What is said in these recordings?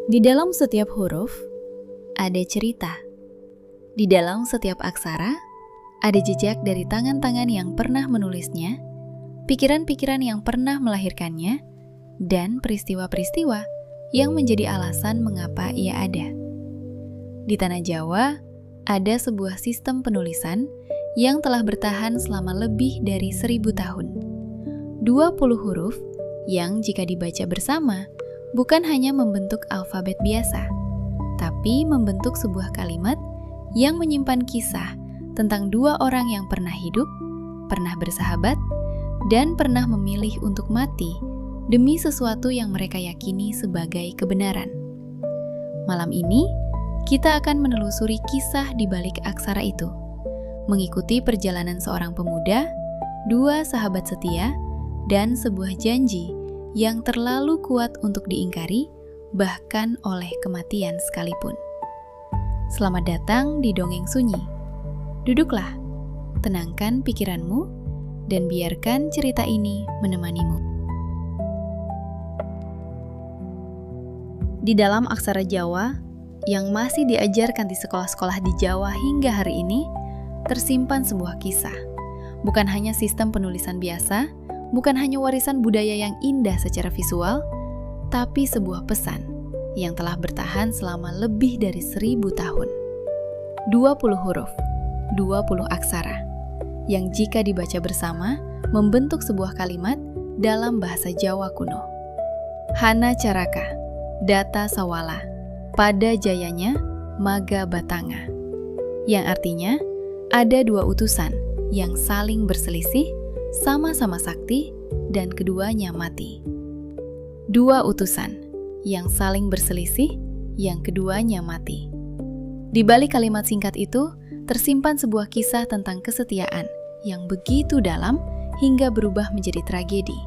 Di dalam setiap huruf, ada cerita. Di dalam setiap aksara, ada jejak dari tangan-tangan yang pernah menulisnya, pikiran-pikiran yang pernah melahirkannya, dan peristiwa-peristiwa yang menjadi alasan mengapa ia ada. Di tanah Jawa, ada sebuah sistem penulisan yang telah bertahan selama lebih dari 1000 tahun. 20 huruf yang jika dibaca bersama, bukan hanya membentuk alfabet biasa, tapi membentuk sebuah kalimat yang menyimpan kisah tentang dua orang yang pernah hidup, pernah bersahabat, dan pernah memilih untuk mati demi sesuatu yang mereka yakini sebagai kebenaran. Malam ini, kita akan menelusuri kisah di balik aksara itu, mengikuti perjalanan seorang pemuda, dua sahabat setia, dan sebuah janji yang terlalu kuat untuk diingkari, bahkan oleh kematian sekalipun. Selamat datang di Dongeng Sunyi. Duduklah, tenangkan pikiranmu, dan biarkan cerita ini menemanimu. Di dalam aksara Jawa, yang masih diajarkan di sekolah-sekolah di Jawa hingga hari ini, tersimpan sebuah kisah. Bukan hanya sistem penulisan biasa, bukan hanya warisan budaya yang indah secara visual, tapi sebuah pesan yang telah bertahan selama lebih dari 1000 tahun. 20 huruf, 20 aksara, yang jika dibaca bersama, membentuk sebuah kalimat dalam bahasa Jawa kuno. Hana Caraka, Data Sawala, pada jayanya Maga Batanga, yang artinya ada dua utusan yang saling berselisih, sama-sama sakti, dan keduanya mati. Dua utusan yang saling berselisih, yang keduanya mati. Di balik kalimat singkat itu, tersimpan sebuah kisah tentang kesetiaan yang begitu dalam hingga berubah menjadi tragedi,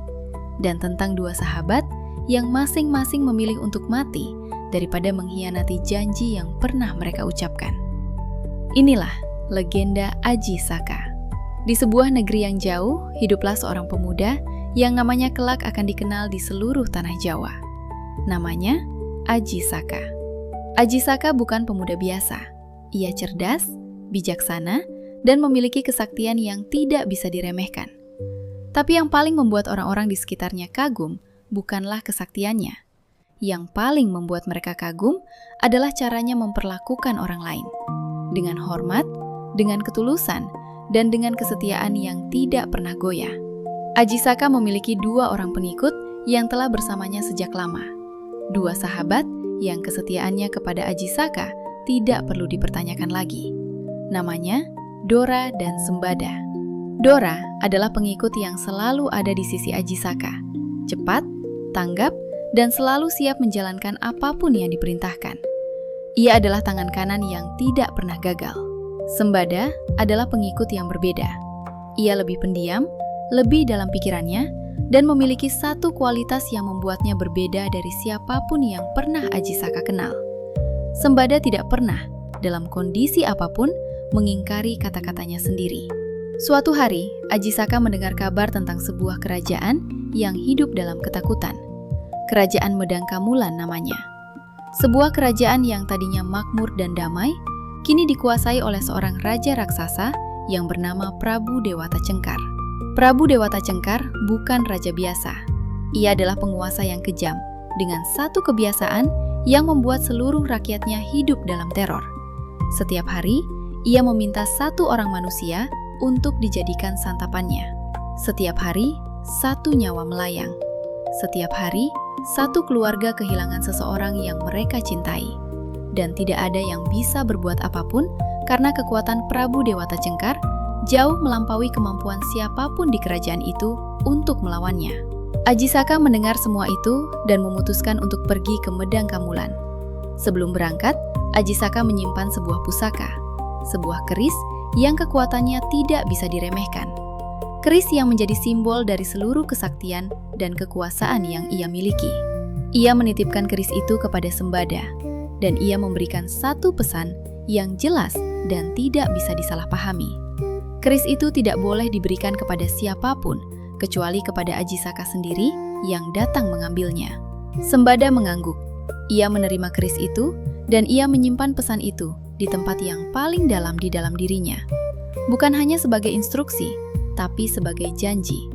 dan tentang dua sahabat yang masing-masing memilih untuk mati daripada mengkhianati janji yang pernah mereka ucapkan. Inilah legenda Aji Saka. Di sebuah negeri yang jauh, hiduplah seorang pemuda yang namanya kelak akan dikenal di seluruh tanah Jawa. Namanya Aji Saka. Aji Saka bukan pemuda biasa. Ia cerdas, bijaksana, dan memiliki kesaktian yang tidak bisa diremehkan. Tapi yang paling membuat orang-orang di sekitarnya kagum bukanlah kesaktiannya. Yang paling membuat mereka kagum adalah caranya memperlakukan orang lain. Dengan hormat, dengan ketulusan, dan dengan kesetiaan yang tidak pernah goyah. Aji Saka memiliki dua orang pengikut yang telah bersamanya sejak lama. Dua sahabat yang kesetiaannya kepada Aji Saka tidak perlu dipertanyakan lagi. Namanya Dora dan Sembada. Dora adalah pengikut yang selalu ada di sisi Aji Saka. Cepat, tanggap, dan selalu siap menjalankan apapun yang diperintahkan. Ia adalah tangan kanan yang tidak pernah gagal. Sembada adalah pengikut yang berbeda. Ia lebih pendiam, lebih dalam pikirannya, dan memiliki satu kualitas yang membuatnya berbeda dari siapapun yang pernah Aji Saka kenal. Sembada tidak pernah, dalam kondisi apapun, mengingkari kata-katanya sendiri. Suatu hari, Aji Saka mendengar kabar tentang sebuah kerajaan yang hidup dalam ketakutan. Kerajaan Medangkamulan namanya. Sebuah kerajaan yang tadinya makmur dan damai, kini dikuasai oleh seorang raja raksasa yang bernama Prabu Dewata Cengkar. Prabu Dewata Cengkar bukan raja biasa. Ia adalah penguasa yang kejam, dengan satu kebiasaan yang membuat seluruh rakyatnya hidup dalam teror. Setiap hari, ia meminta satu orang manusia untuk dijadikan santapannya. Setiap hari, satu nyawa melayang. Setiap hari, satu keluarga kehilangan seseorang yang mereka cintai. Dan tidak ada yang bisa berbuat apapun karena kekuatan Prabu Dewata Cengkar jauh melampaui kemampuan siapapun di kerajaan itu untuk melawannya. Aji Saka mendengar semua itu dan memutuskan untuk pergi ke Medangkamulan. Sebelum berangkat, Aji Saka menyimpan sebuah pusaka, sebuah keris yang kekuatannya tidak bisa diremehkan. Keris yang menjadi simbol dari seluruh kesaktian dan kekuasaan yang ia miliki. Ia menitipkan keris itu kepada Sembada, dan ia memberikan satu pesan yang jelas dan tidak bisa disalahpahami. Keris itu tidak boleh diberikan kepada siapapun, kecuali kepada Aji Saka sendiri yang datang mengambilnya. Sembada mengangguk, Ia menerima keris itu dan ia menyimpan pesan itu di tempat yang paling dalam di dalam dirinya. Bukan hanya sebagai instruksi, tapi sebagai janji.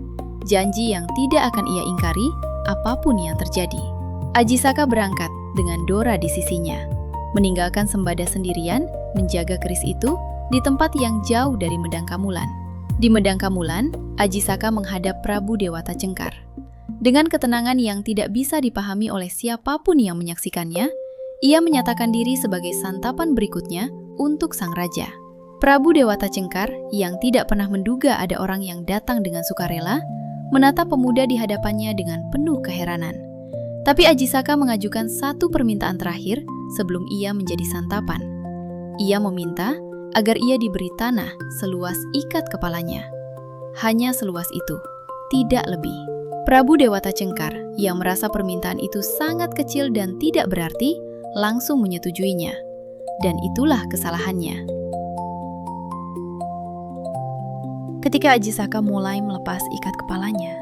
Janji yang tidak akan ia ingkari apapun yang terjadi. Ajisaka berangkat dengan Dora di sisinya, meninggalkan Sembada sendirian menjaga keris itu di tempat yang jauh dari Medang Kamulan. Di Medang Kamulan, Ajisaka menghadap Prabu Dewata Cengkar. Dengan ketenangan yang tidak bisa dipahami oleh siapapun yang menyaksikannya, ia menyatakan diri sebagai santapan berikutnya untuk sang raja. Prabu Dewata Cengkar yang tidak pernah menduga ada orang yang datang dengan sukarela, menatap pemuda di hadapannya dengan penuh keheranan. Tapi Ajisaka mengajukan satu permintaan terakhir sebelum ia menjadi santapan. Ia meminta agar ia diberi tanah seluas ikat kepalanya. Hanya seluas itu, tidak lebih. Prabu Dewata Cengkar yang merasa permintaan itu sangat kecil dan tidak berarti, langsung menyetujuinya. Dan itulah kesalahannya. Ketika Ajisaka mulai melepas ikat kepalanya,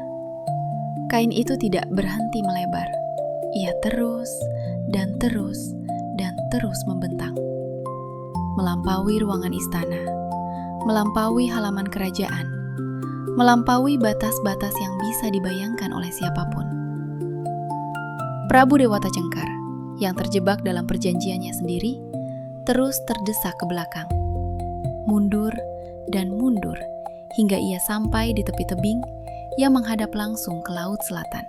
kain itu tidak berhenti melebar. Ia terus dan terus dan terus membentang. Melampaui ruangan istana, melampaui halaman kerajaan, melampaui batas-batas yang bisa dibayangkan oleh siapapun. Prabu Dewata Cengkar yang terjebak dalam perjanjiannya sendiri terus terdesak ke belakang, mundur dan mundur hingga ia sampai di tepi tebing yang menghadap langsung ke Laut Selatan.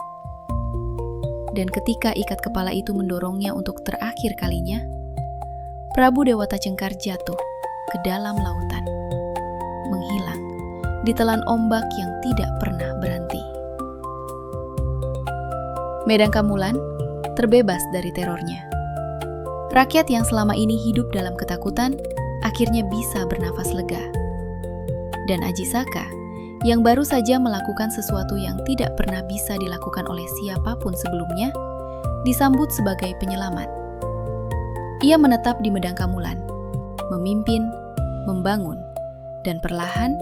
Dan ketika ikat kepala itu mendorongnya untuk terakhir kalinya, Prabu Dewata Cengkar jatuh ke dalam lautan, menghilang, ditelan ombak yang tidak pernah berhenti. Medang Kamulan terbebas dari terornya. Rakyat yang selama ini hidup dalam ketakutan akhirnya bisa bernafas lega. Dan Ajisaka yang baru saja melakukan sesuatu yang tidak pernah bisa dilakukan oleh siapapun sebelumnya, disambut sebagai penyelamat. Ia menetap di Medang Kamulan, memimpin, membangun, dan perlahan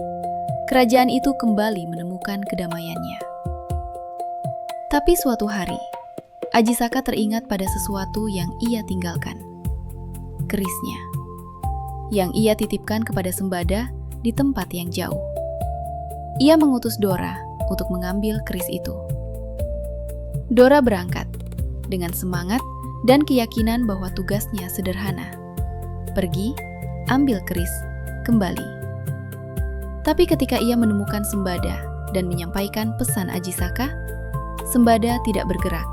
kerajaan itu kembali menemukan kedamaiannya. Tapi suatu hari, Ajisaka teringat pada sesuatu yang ia tinggalkan. Kerisnya, yang ia titipkan kepada Sembada di tempat yang jauh. Ia mengutus Dora untuk mengambil keris itu. Dora berangkat dengan semangat dan keyakinan bahwa tugasnya sederhana. Pergi, ambil keris, kembali. Tapi ketika ia menemukan Sembada dan menyampaikan pesan Ajisaka, Sembada tidak bergerak.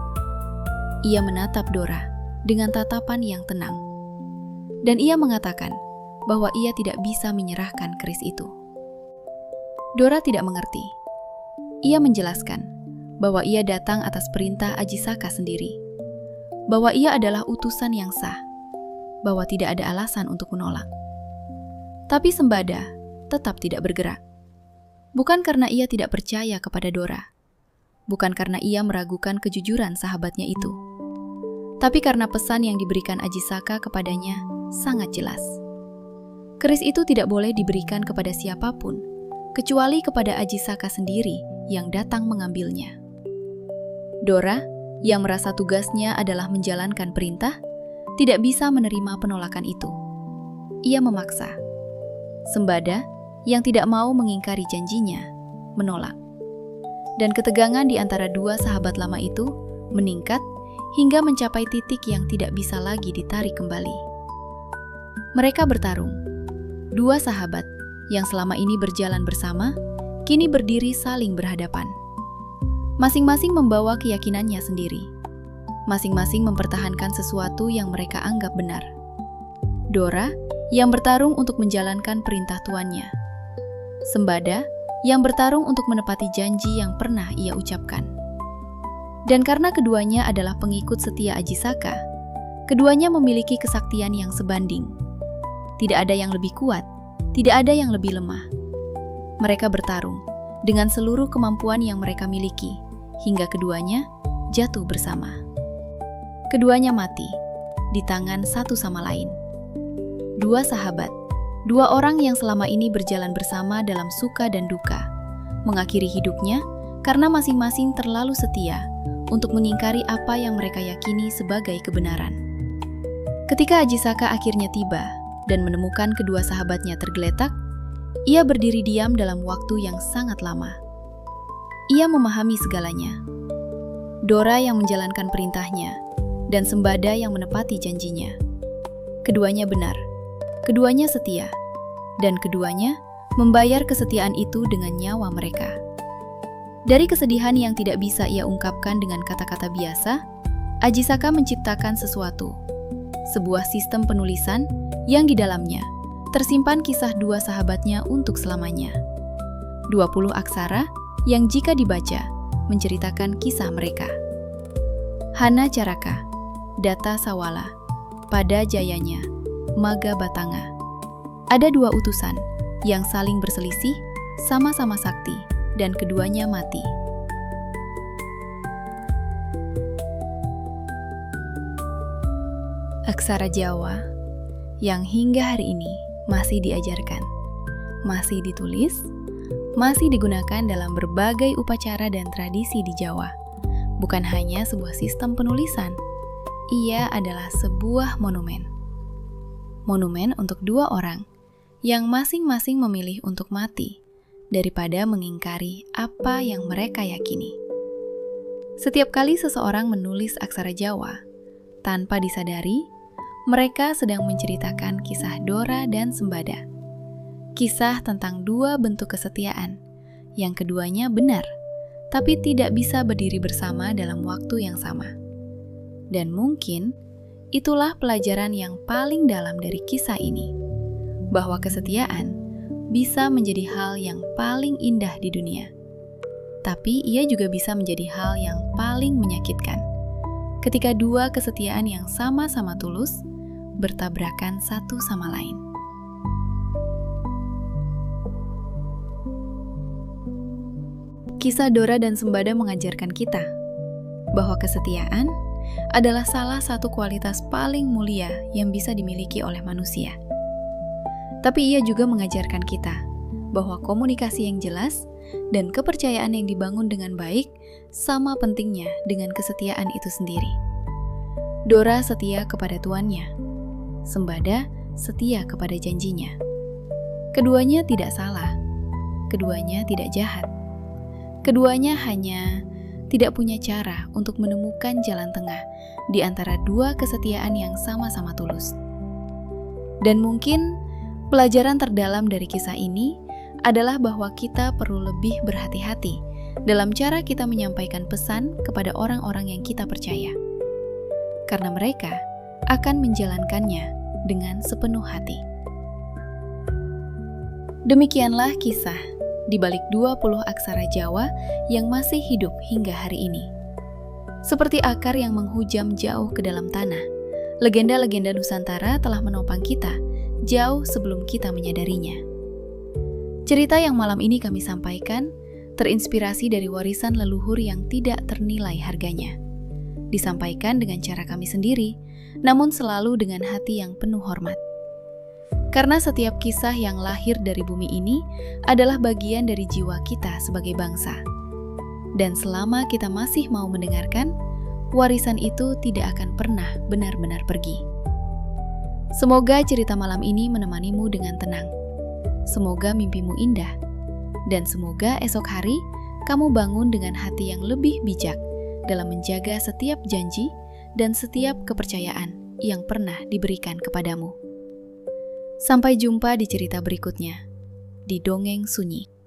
Ia menatap Dora dengan tatapan yang tenang. Dan ia mengatakan bahwa ia tidak bisa menyerahkan keris itu. Dora tidak mengerti. Ia menjelaskan bahwa ia datang atas perintah Ajisaka sendiri, bahwa ia adalah utusan yang sah, bahwa tidak ada alasan untuk menolak. Tapi Sembada tetap tidak bergerak. Bukan karena ia tidak percaya kepada Dora, bukan karena ia meragukan kejujuran sahabatnya itu, tapi karena pesan yang diberikan Ajisaka kepadanya sangat jelas. Keris itu tidak boleh diberikan kepada siapapun, kecuali kepada Ajisaka sendiri yang datang mengambilnya. Dora, yang merasa tugasnya adalah menjalankan perintah, tidak bisa menerima penolakan itu. Ia memaksa. Sembada, yang tidak mau mengingkari janjinya, menolak. Dan ketegangan di antara dua sahabat lama itu meningkat hingga mencapai titik yang tidak bisa lagi ditarik kembali. Mereka bertarung. Dua sahabat yang selama ini berjalan bersama, kini berdiri saling berhadapan. Masing-masing membawa keyakinannya sendiri. Masing-masing mempertahankan sesuatu yang mereka anggap benar. Dora yang bertarung untuk menjalankan perintah tuannya. Sembada yang bertarung untuk menepati janji yang pernah ia ucapkan. Dan karena keduanya adalah pengikut setia Ajisaka, keduanya memiliki kesaktian yang sebanding. Tidak ada yang lebih kuat, tidak ada yang lebih lemah. Mereka bertarung dengan seluruh kemampuan yang mereka miliki, hingga keduanya jatuh bersama. Keduanya mati di tangan satu sama lain. Dua sahabat, dua orang yang selama ini berjalan bersama dalam suka dan duka, mengakhiri hidupnya karena masing-masing terlalu setia untuk mengingkari apa yang mereka yakini sebagai kebenaran. Ketika Ajisaka akhirnya tiba dan menemukan kedua sahabatnya tergeletak, ia berdiri diam dalam waktu yang sangat lama. Ia memahami segalanya. Dora yang menjalankan perintahnya, dan Sembada yang menepati janjinya. Keduanya benar, keduanya setia, dan keduanya membayar kesetiaan itu dengan nyawa mereka. Dari kesedihan yang tidak bisa ia ungkapkan dengan kata-kata biasa, Ajisaka menciptakan sesuatu, sebuah sistem penulisan yang di dalamnya tersimpan kisah dua sahabatnya untuk selamanya. 20 aksara yang jika dibaca menceritakan kisah mereka. Hana Caraka, Data Sawala, pada Jayanya, Maga Batanga. Ada dua utusan yang saling berselisih, sama-sama sakti, dan keduanya mati. Aksara Jawa yang hingga hari ini masih diajarkan, masih ditulis, masih digunakan dalam berbagai upacara dan tradisi di Jawa. Bukan hanya sebuah sistem penulisan, ia adalah sebuah monumen. Monumen untuk dua orang yang masing-masing memilih untuk mati daripada mengingkari apa yang mereka yakini. Setiap kali seseorang menulis aksara Jawa, tanpa disadari, mereka sedang menceritakan kisah Dora dan Sembada. Kisah tentang dua bentuk kesetiaan, yang keduanya benar, tapi tidak bisa berdiri bersama dalam waktu yang sama. Dan mungkin, itulah pelajaran yang paling dalam dari kisah ini, bahwa kesetiaan bisa menjadi hal yang paling indah di dunia. Tapi ia juga bisa menjadi hal yang paling menyakitkan, ketika dua kesetiaan yang sama-sama tulus bertabrakan satu sama lain. Kisah Dora dan Sembada mengajarkan kita bahwa kesetiaan adalah salah satu kualitas paling mulia yang bisa dimiliki oleh manusia. Tapi ia juga mengajarkan kita bahwa komunikasi yang jelas dan kepercayaan yang dibangun dengan baik sama pentingnya dengan kesetiaan itu sendiri. Dora setia kepada tuannya, Sembada setia kepada janjinya. Keduanya tidak salah, keduanya tidak jahat. Keduanya hanya tidak punya cara untuk menemukan jalan tengah di antara dua kesetiaan yang sama-sama tulus. Dan mungkin pelajaran terdalam dari kisah ini adalah bahwa kita perlu lebih berhati-hati dalam cara kita menyampaikan pesan kepada orang-orang yang kita percaya. Karena mereka akan menjalankannya dengan sepenuh hati. Demikianlah kisah di balik 20 aksara Jawa yang masih hidup hingga hari ini. Seperti akar yang menghujam jauh ke dalam tanah, legenda-legenda Nusantara telah menopang kita jauh sebelum kita menyadarinya. Cerita yang malam ini kami sampaikan terinspirasi dari warisan leluhur yang tidak ternilai harganya. Disampaikan dengan cara kami sendiri, namun selalu dengan hati yang penuh hormat. Karena setiap kisah yang lahir dari bumi ini adalah bagian dari jiwa kita sebagai bangsa. Dan selama kita masih mau mendengarkan, warisan itu tidak akan pernah benar-benar pergi. Semoga cerita malam ini menemanimu dengan tenang. Semoga mimpimu indah. Dan semoga esok hari kamu bangun dengan hati yang lebih bijak dalam menjaga setiap janji dan setiap kepercayaan yang pernah diberikan kepadamu. Sampai jumpa di cerita berikutnya, di Dongeng Sunyi.